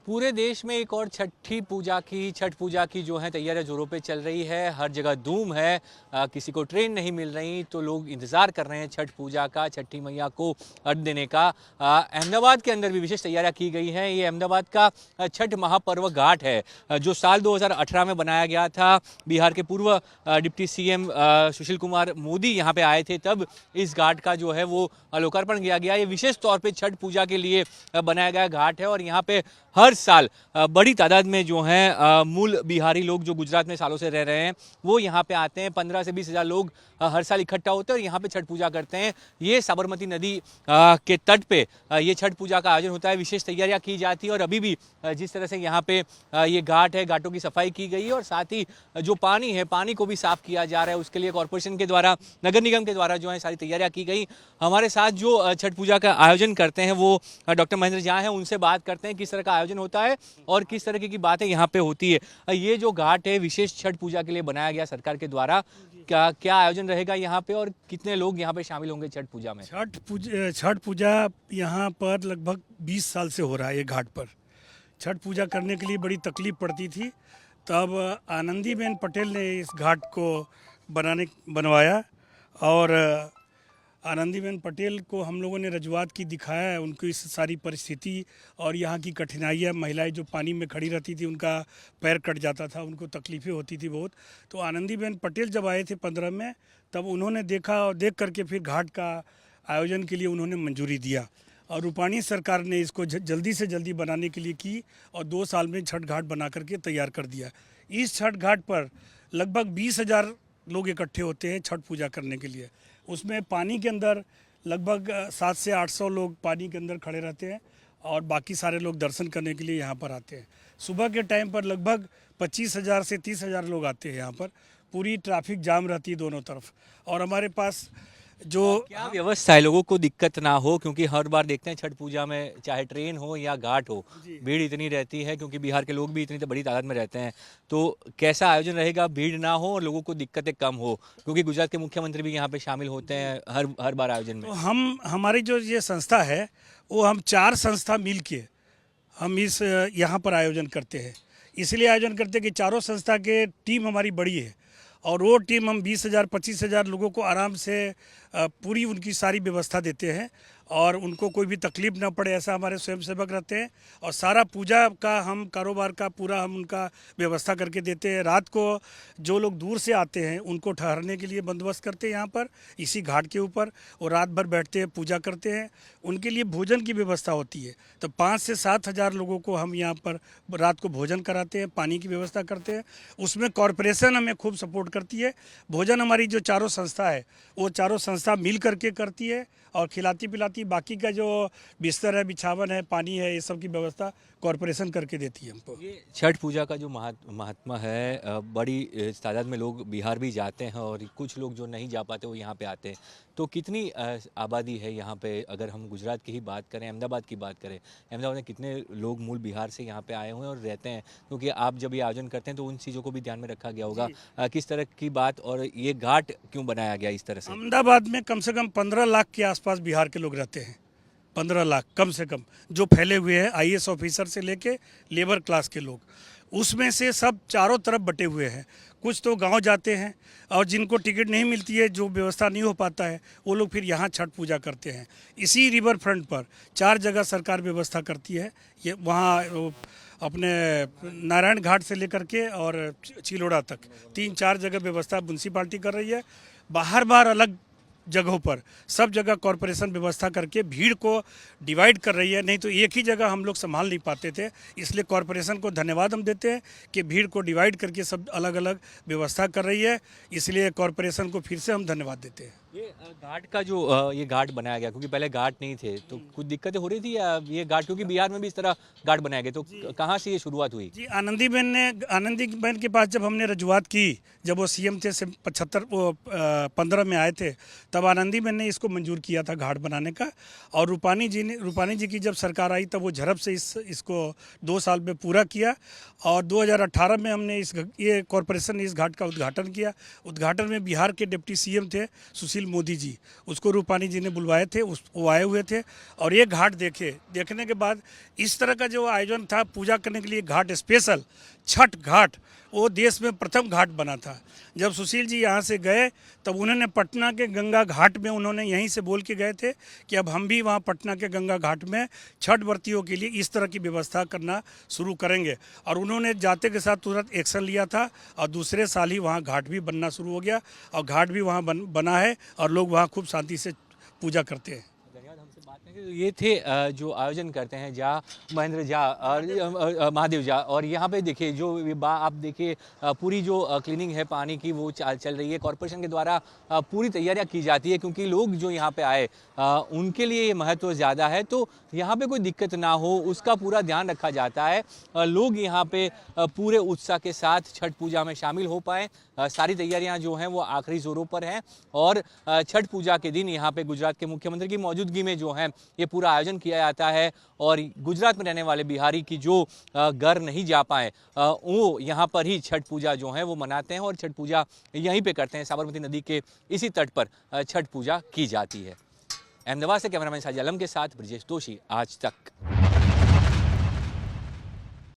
पूरे देश में एक और छठ पूजा की जो है तैयारियां जोरों पे चल रही है। हर जगह धूम है। किसी को ट्रेन नहीं मिल रही तो लोग इंतज़ार कर रहे हैं छठ पूजा का, छठी मैया को अर्घ देने का। अहमदाबाद के अंदर भी विशेष तैयारियां की गई हैं। ये अहमदाबाद का छठ महापर्व घाट है, जो साल 2018 में बनाया गया था। बिहार के पूर्व डिप्टी सीएम सुशील कुमार मोदी यहाँ पे आए थे, तब इस घाट का जो है वो लोकार्पण किया गया। ये विशेष तौर पे छठ पूजा के लिए बनाया गया घाट है और यहाँ पे हर साल बड़ी तादाद में जो हैं मूल बिहारी लोग जो गुजरात में सालों से रह रहे हैं वो यहाँ पे आते हैं। 15 से 20 हज़ार लोग हर साल इकट्ठा होते हैं और यहाँ पे छठ पूजा करते हैं। ये साबरमती नदी के तट पे ये छठ पूजा का आयोजन होता है। विशेष तैयारियां की जाती है और अभी भी जिस तरह से यहाँ पे ये घाट है, घाटों की सफाई की गई है और साथ ही जो पानी है, पानी को भी साफ किया जा रहा है। उसके लिए कॉरपोरेशन के द्वारा, नगर निगम के द्वारा जो है सारी तैयारियां की गई। हमारे साथ जो छठ पूजा का आयोजन करते हैं वो डॉक्टर महेंद्र झा हैं। उनसे बात करते हैं किस तरह का आयोजन होता है और किस तरह की बातें यहाँ पे होती है। ये जो घाट है विशेष छठ पूजा के लिए बनाया गया सरकार के द्वारा, क्या आयोजन रहेगा यहाँ पे और कितने लोग यहाँ पे शामिल होंगे छठ पूजा में? छठ पूजा यहाँ पर लगभग 20 साल से हो रहा है। ये घाट पर छठ पूजा करने के लिए बड़ी तकलीफ पड़ती थी, तब आनंदीबेन पटेल ने इस घाट को बनवाया और आनंदीबेन पटेल को हम लोगों ने रजूआत की दिखाया है। उनको इस सारी परिस्थिति और यहाँ की कठिनाइयाँ, महिलाएं जो पानी में खड़ी रहती थी, उनका पैर कट जाता था, उनको तकलीफ़ें होती थी बहुत। तो आनंदीबेन पटेल जब आए थे 15 में, तब उन्होंने देखा और देख करके फिर घाट का आयोजन के लिए उन्होंने मंजूरी दिया और रूपाणी सरकार ने इसको जल्दी से जल्दी बनाने के लिए की और 2 साल में छठ घाट बना करके तैयार कर दिया। इस छठ घाट पर लगभग 20,000 लोग इकट्ठे होते हैं छठ पूजा करने के लिए। उसमें पानी के अंदर लगभग 700 से 800 लोग पानी के अंदर खड़े रहते हैं और बाकी सारे लोग दर्शन करने के लिए यहाँ पर आते हैं। सुबह के टाइम पर लगभग 25,000 से 30,000 लोग आते हैं यहाँ पर। पूरी ट्रैफिक जाम रहती है दोनों तरफ और हमारे पास जो क्या व्यवस्था है, लोगों को दिक्कत ना हो? क्योंकि हर बार देखते हैं छठ पूजा में चाहे ट्रेन हो या घाट हो, भीड़ इतनी रहती है क्योंकि बिहार के लोग भी इतनी बड़ी तादाद में रहते हैं। तो कैसा आयोजन रहेगा, भीड़ ना हो और लोगों को दिक्कतें कम हो? क्योंकि गुजरात के मुख्यमंत्री भी यहाँ पे शामिल होते हैं हर बार आयोजन में। तो हमारी जो ये संस्था है वो हम 4 संस्था मिल के हम इस यहाँ पर आयोजन करते हैं। इसलिए आयोजन करते हैं कि चारों संस्था के टीम हमारी बड़ी है और वो टीम हम 20,000 25,000 लोगों को आराम से पूरी उनकी सारी व्यवस्था देते हैं और उनको कोई भी तकलीफ ना पड़े, ऐसा हमारे स्वयंसेवक रहते हैं। और सारा पूजा का हम कारोबार का पूरा हम उनका व्यवस्था करके देते हैं। रात को जो लोग दूर से आते हैं उनको ठहरने के लिए बंदोबस्त करते हैं यहाँ पर इसी घाट के ऊपर, और रात भर बैठते हैं, पूजा करते हैं। उनके लिए भोजन की व्यवस्था होती है। तो 5 से 7 हज़ार लोगों को हम यहाँ पर रात को भोजन कराते हैं, पानी की व्यवस्था करते हैं। उसमें कॉरपोरेशन हमें खूब सपोर्ट करती है। भोजन हमारी जो चारों संस्था है वो चारों संस्था मिल करके करती है और खिलाती पिलाती। बाकी का जो बिस्तर है, बिछावन है, पानी है, ये सब की व्यवस्था कॉरपोरेशन करके देती है हमको। ये छठ पूजा का जो महात्मा है, बड़ी तादाद में लोग बिहार भी जाते हैं और कुछ लोग जो नहीं जा पाते वो यहाँ पे आते हैं। तो कितनी आबादी है यहाँ पे? अगर हम गुजरात की ही बात करें, अहमदाबाद की बात करें, अहमदाबाद में कितने लोग मूल बिहार से यहाँ पे आए हुए हैं और रहते हैं? क्योंकि आप जब ये आयोजन करते हैं तो उन चीज़ों को भी ध्यान में रखा गया होगा। किस तरह की बात, और ये घाट क्यों बनाया गया इस तरह से? अहमदाबाद में कम से कम 15 लाख के आसपास बिहार के लोग रहते हैं। 15 लाख कम से कम जो फैले हुए हैं, IAS ऑफिसर से लेके लेबर क्लास के लोग। उसमें से सब चारों तरफ बटे हुए हैं। कुछ तो गांव जाते हैं और जिनको टिकट नहीं मिलती है, जो व्यवस्था नहीं हो पाता है, वो लोग फिर यहाँ छठ पूजा करते हैं। इसी रिवर फ्रंट पर 4 जगह सरकार व्यवस्था करती है। ये वहाँ अपने नारायण घाट से लेकर के और चिलोड़ा तक 3-4 जगह व्यवस्था म्यूनसिपाल्टी कर रही है। बाहर अलग जगहों पर सब जगह कॉरपोरेशन व्यवस्था करके भीड़ को डिवाइड कर रही है। नहीं तो एक ही जगह हम लोग संभाल नहीं पाते थे, इसलिए कॉरपोरेशन को धन्यवाद हम देते हैं कि भीड़ को डिवाइड करके सब अलग अलग व्यवस्था कर रही है। इसलिए कॉरपोरेशन को फिर से हम धन्यवाद देते हैं। ये घाट का जो ये घाट बनाया गया, क्योंकि पहले घाट नहीं थे तो कुछ दिक्कतें हो रही थी या ये घाट, क्योंकि बिहार में भी इस तरह घाट बनाया गया, तो कहाँ से ये शुरुआत हुई? जी, आनंदीबेन के पास जब हमने रजूआत की, जब वो सीएम थे 15 में आए थे, तब आनंदीबेन ने इसको मंजूर किया था घाट बनाने का। और रूपाणी जी की जब सरकार आई तब वो झड़प से इसको 2 साल में पूरा किया और 2018 में हमने ये कॉरपोरेशन ने इस घाट का उद्घाटन किया। उद्घाटन में बिहार के डिप्टी सीएम थे सुशील सुशील मोदी जी, उसको रूपानी जी ने बुलवाए थे, वो आए हुए थे और ये घाट देखने के बाद इस तरह का जो आयोजन था पूजा करने के लिए घाट स्पेशल छठ घाट, वो देश में प्रथम घाट बना था। जब सुशील जी यहाँ से गए तब उन्होंने पटना के गंगा घाट में उन्होंने यहीं से बोल के गए थे कि अब हम भी वहाँ पटना के गंगा घाट में छठ व्रतियों के लिए इस तरह की व्यवस्था करना शुरू करेंगे और उन्होंने जाते के साथ तुरंत एक्शन लिया था और दूसरे साल ही वहाँ घाट भी बनना शुरू हो गया और घाट भी वहाँ बना है और लोग वहाँ खूब शांति से पूजा करते हैं। धन्यवाद हमसे बात करने के लिए। ये थे जो आयोजन करते हैं झा, महेंद्र झा और महादेव झा। और यहाँ पे देखिए जो आप देखिए पूरी जो क्लीनिंग है पानी की वो चल रही है। कॉरपोरेशन के द्वारा पूरी तैयारियां की जाती है क्योंकि लोग जो यहाँ पे आए उनके लिए ये महत्व ज़्यादा है, तो यहाँ पे कोई दिक्कत ना हो उसका पूरा ध्यान रखा जाता है। लोग यहाँ पे पूरे उत्साह के साथ छठ पूजा में शामिल हो पाएँ। सारी तैयारियां जो हैं वो आखिरी जोरों पर हैं और छठ पूजा के दिन यहाँ पे गुजरात के मुख्यमंत्री की मौजूदगी में जो है ये पूरा आयोजन किया जाता है। और गुजरात में रहने वाले बिहारी की जो घर नहीं जा पाए वो यहाँ पर ही छठ पूजा जो है वो मनाते हैं और छठ पूजा यहीं पे करते हैं। साबरमती नदी के इसी तट पर छठ पूजा की जाती है। अहमदाबाद से कैमरामैन साजिद आलम के साथ ब्रजेश दोषी, आज तक।